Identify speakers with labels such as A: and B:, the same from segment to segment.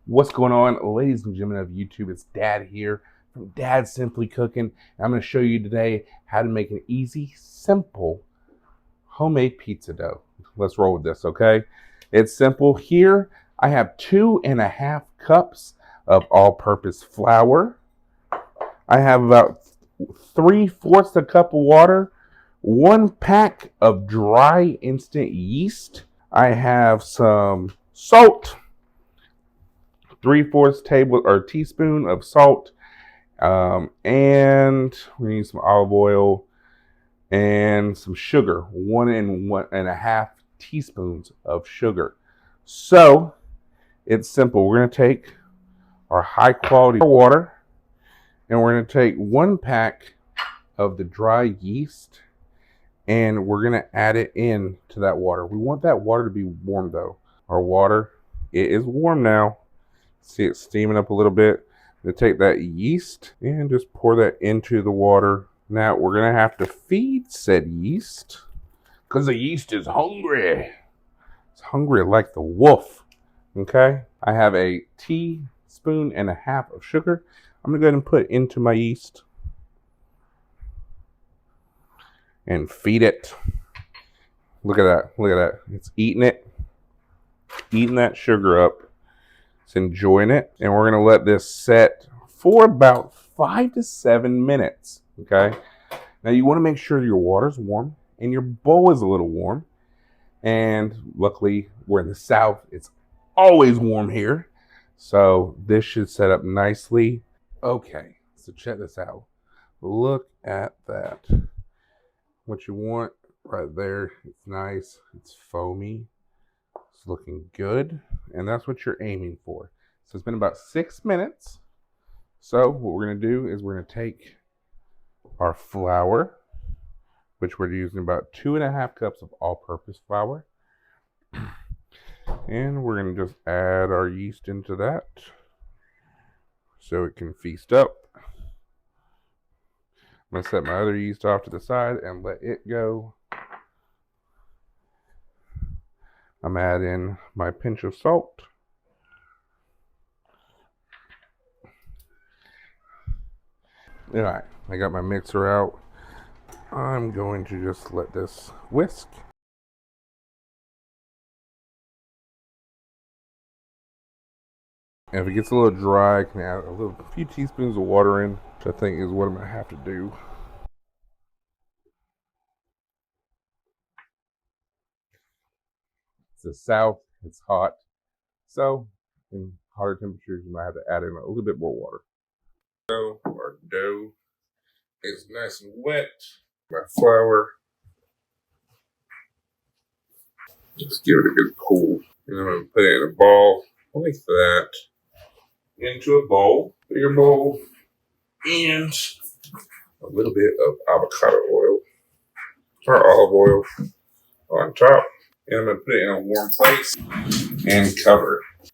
A: What's going on, ladies and gentlemen of YouTube? It's Dad here from Dad Simply Cooking. I'm going to show you today how to make an easy, simple homemade pizza dough. Let's roll with this, okay? It's simple. Here I have 2.5 cups of all-purpose flour. I have about 3/4 a cup of water, 1 pack of dry instant yeast. I have some salt, 3/4 teaspoon of salt, and we need some olive oil and some sugar, 1.5 teaspoons of sugar. So it's simple. We're going to take our high quality water and we're going to take 1 pack of the dry yeast and we're going to add it in to that water. We want that water to be warm though. Our water, it is warm now. See it steaming up a little bit. I'm gonna take that yeast and just pour that into the water. Now we're gonna have to feed said yeast because the yeast is hungry. It's hungry like the wolf. Okay, I have a teaspoon and a half of sugar. I'm gonna go ahead and put into my yeast and feed it. Look at that, look at that. It's eating it, eating that sugar up. It's enjoying it, and we're gonna let this set for about 5 to 7 minutes. Okay, now you want to make sure your water's warm and your bowl is a little warm, and luckily we're in the South, it's always warm here, so this should set up nicely. Okay, so check this out. Look at that. What you want right there, it's nice, it's foamy, it's looking good, and that's what you're aiming for. So it's been about 6 minutes. So what we're going to do is we're going to take our flour, which we're using about 2.5 cups of all-purpose flour, and we're going to just add our yeast into that so it can feast up. I'm going to set my other yeast off to the side and let it go. I'm adding my pinch of salt. All right, I got my mixer out. I'm going to just let this whisk. And if it gets a little dry, I can add a few teaspoons of water in, which I think is what I'm going to have to do. It's the South, it's hot. So in hotter temperatures, you might have to add in a little bit more water. So our dough is nice and wet. My flour, just give it a good pull. And I'm going to put it in a ball like that. Into a bowl, bigger bowl, and a little bit of avocado oil or olive oil on top. And I'm going to put it in a warm place and cover it.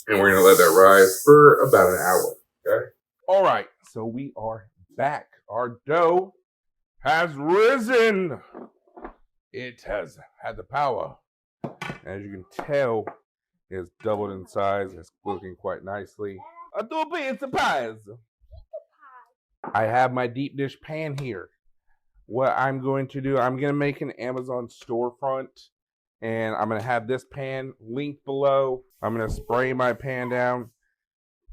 A: And we're going to let that rise for about an hour. Okay. All right. So we are back. Our dough has risen. It has had the power. As you can tell, it's doubled in size. It's looking quite nicely. A double pizza pies. I have my deep dish pan here. What I'm going to do, I'm going to make an Amazon storefront, and I'm going to have this pan linked below. I'm going to spray my pan down.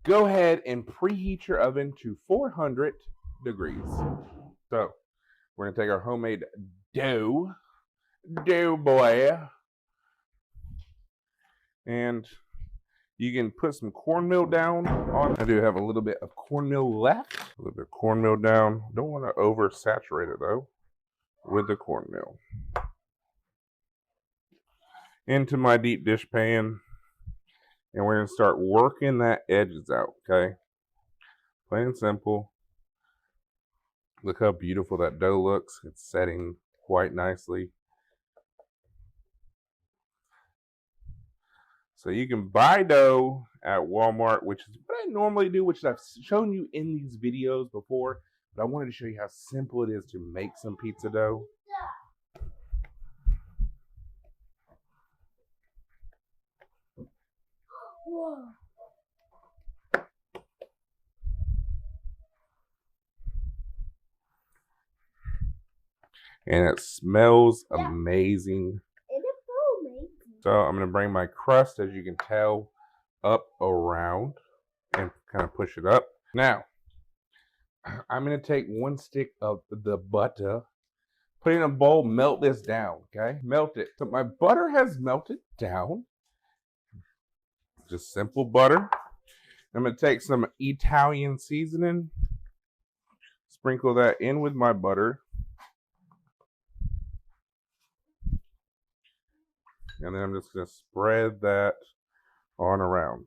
A: Go ahead and preheat your oven to 400 degrees. So we're going to take our homemade dough boy, and you can put some cornmeal down on. I do have a little bit of cornmeal left. A little bit of cornmeal down. Don't want to oversaturate it though with the cornmeal. Into my deep dish pan. And we're going to start working that edges out, okay? Plain and simple. Look how beautiful that dough looks. It's setting quite nicely. So you can buy dough at Walmart, which is what I normally do, which I've shown you in these videos before. But I wanted to show you how simple it is to make some pizza dough.
B: Whoa.
A: And it smells amazing. So I'm going to bring my crust, as you can tell, up around and kind of push it up. Now, I'm going to take 1 stick of the butter, put it in a bowl, melt this down, okay? Melt it. So my butter has melted down. Just simple butter. I'm going to take some Italian seasoning, sprinkle that in with my butter. And then I'm just going to spread that on around.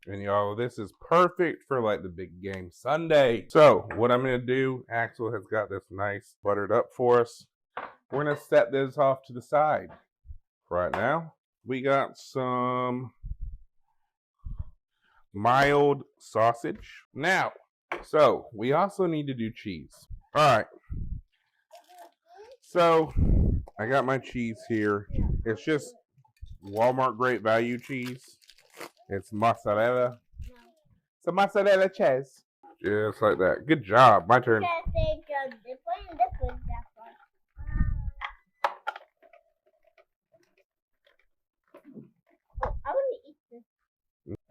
A: And y'all, this is perfect for like the big game Sunday. So what I'm going to do, Axel has got this nice buttered up for us. We're going to set this off to the side. Right now, we got some mild sausage. Now, so we also need to do cheese. All right. So I got my cheese here. It's just Walmart Great Value cheese. It's mozzarella. It's a mozzarella cheese. Just like that. Good job. My turn.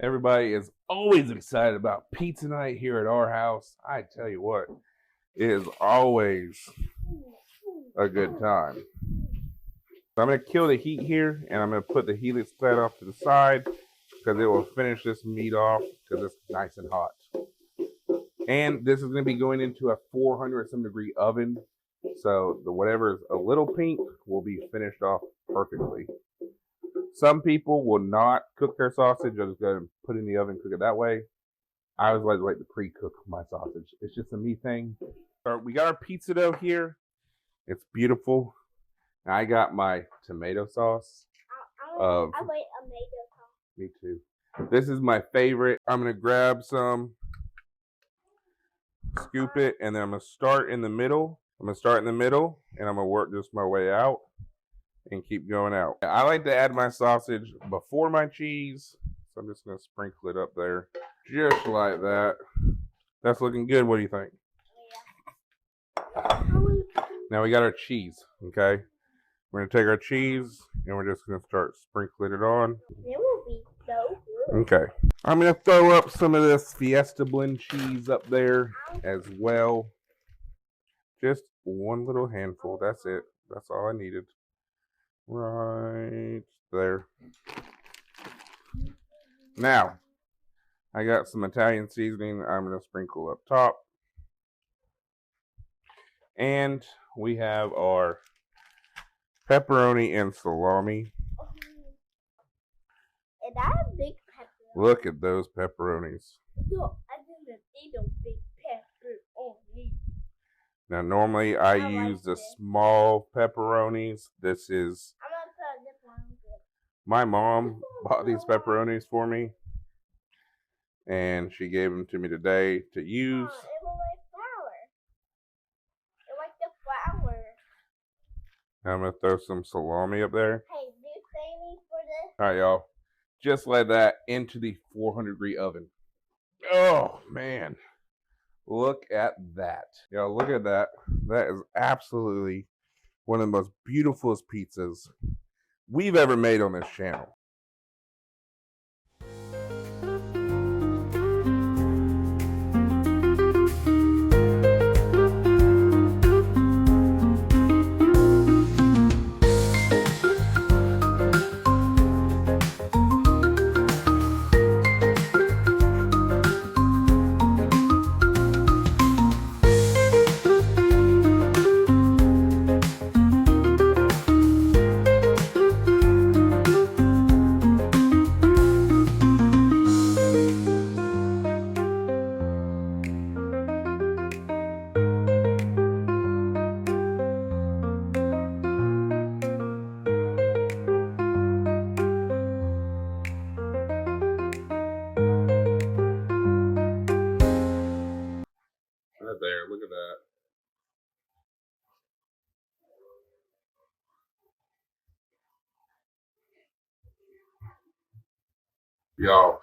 A: Everybody is always excited about pizza night here at our house. I tell you what, it is always a good time. So I'm going to kill the heat here, and I'm going to put the heated side off to the side because it will finish this meat off because it's nice and hot. And this is going to be going into a 400-some degree oven. So the whatever is a little pink will be finished off perfectly. Some people will not cook their sausage. They'll just go and put it in the oven, cook it that way. I always like to pre-cook my sausage. It's just a me thing. So we got our pizza dough here. It's beautiful. I got my tomato sauce. I like tomato sauce. Me too. This is my favorite. I'm going to grab some, scoop it, and then I'm going to start in the middle. And I'm going to work just my way out and keep going out. I like to add my sausage before my cheese. So I'm just going to sprinkle it up there. Just like that. That's looking good. What do you think? Yeah. Now we got our cheese, okay? We're going to take our cheese, and we're just going to start sprinkling it on. It will be so good. Okay. I'm going to throw up some of this Fiesta blend cheese up there as well. Just one little handful. That's it. That's all I needed. Right there. Now, I got some Italian seasoning I'm going to sprinkle up top. And we have our pepperoni and salami. And I have big pepperoni. Look at those pepperonis. No, I didn't eat a big pepperoni. Now, normally I use the small pepperonis. This is... My mom bought these pepperonis for me. And she gave them to me today to use. Oh, it was like flour. It like the flour. I'm going to throw some salami up there. Hey, do you pay me for this? All right, y'all. Just like that into the 400-degree oven. Oh, man. Look at that. Y'all, look at that. That is absolutely one of the most beautifulest pizzas we've ever made on this channel. Right there, look at that. Y'all,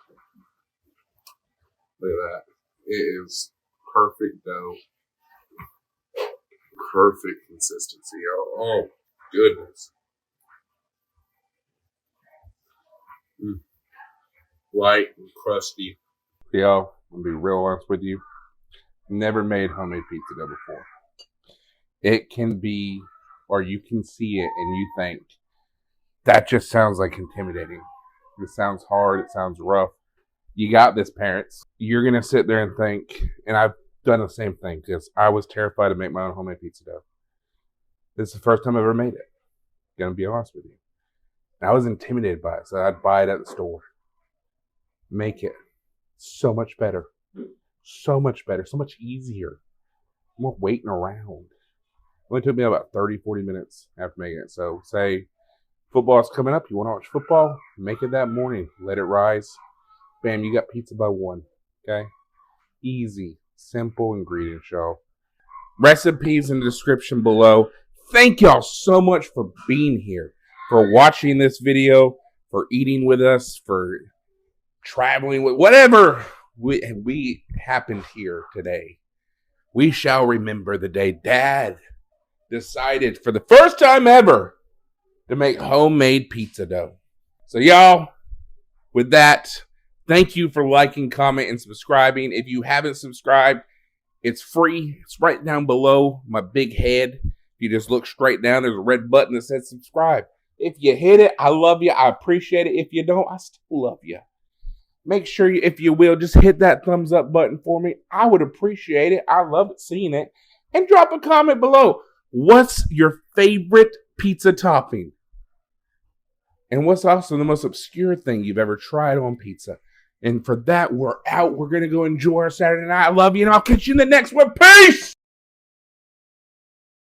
A: look at that. It is perfect dough. perfect consistency. Oh goodness. Light and crusty. Y'all, I'm gonna be real honest with you. Never made homemade pizza dough before. It can be, or you can see it and you think, that just sounds like intimidating. It sounds hard. It sounds rough. You got this, parents. You're going to sit there and think, and I've done the same thing because I was terrified to make my own homemade pizza dough. This is the first time I ever made it. Going to be honest with you. And I was intimidated by it, so I'd buy it at the store. Make it. So much better. So much better. So much easier. More waiting around. It only took me about 30, 40 minutes after making it. So say football's coming up. You want to watch football? Make it that morning. Let it rise. Bam, you got pizza by 1. Okay? Easy. Simple ingredients, y'all. Recipes in the description below. Thank y'all so much for being here, for watching this video, for eating with us, for traveling with whatever we happened here today. We shall remember the day Dad decided for the first time ever to make homemade pizza dough. So y'all, with that, thank you for liking, comment, and subscribing. If you haven't subscribed, it's free. It's right down below my big head. If you just look straight down, there's a red button that says subscribe. If you hit it, I love you. I appreciate it. If you don't, I still love you. Make sure, if you will, just hit that thumbs up button for me. I would appreciate it. I love seeing it. And drop a comment below. What's your favorite pizza topping? And what's also the most obscure thing you've ever tried on pizza? And for that, we're out. We're going to go enjoy our Saturday night. I love you, and I'll catch you in the next one. Peace!